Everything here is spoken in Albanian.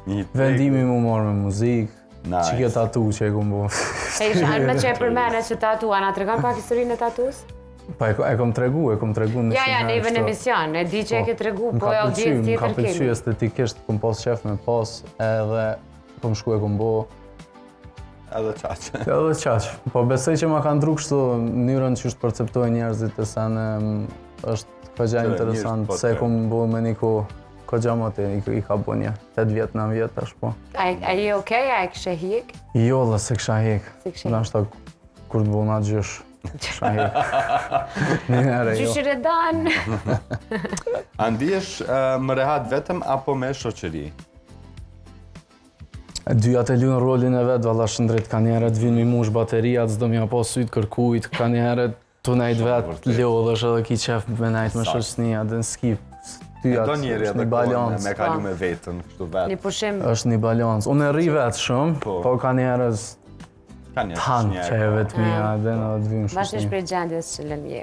Vendimi mu marrë me muzikë, që kjo tatu që e kom bo. E me që e përmene që tatu, a na tregon pak historinë e tatus? Pa e kom tregu në Ja, neve në emision, e di që e ke tregu, po e audiencë tjetër kemi. Më ka pëlqy kemi. estetikisht, kom pas qef me pas, edhe kom shku e kom bo. Edhe qaq. Edhe qaq. Po besoj që ma kanë dru kështu mënyrën që është perceptojnë njerëzit e sene është këgja interesant, se kom bo me një këgja më të i ka bo një 8 vjetë, 9 vjetë tash po. A je okej, a e kështë hik? Jo, dhe se kësha hik. Nashta kur të bo nga gjysh. Kësha hik. Njëherë jo. Gjyshir e dan. A ndihesh më rehat vetëm apo me shoqëri? Dyja të luajnë rolin e vetë, valla shëndrit, ka njerët vinë mi mush bateriat, s'do mja po sytë kërkujt, ka njerët tu nejt vetë lodhësh edhe ki qef me nejt me shoqënia, dhe në skip. Do njeri edhe kohën me kalu me vetën, kështu vetë. Një pushim. është një balans. Unë e ri vetë shumë, po ka njerës tanë që e vetë mija, dhe në dhe të vimë shoqënia. Vash është prej gjendjes që lën je.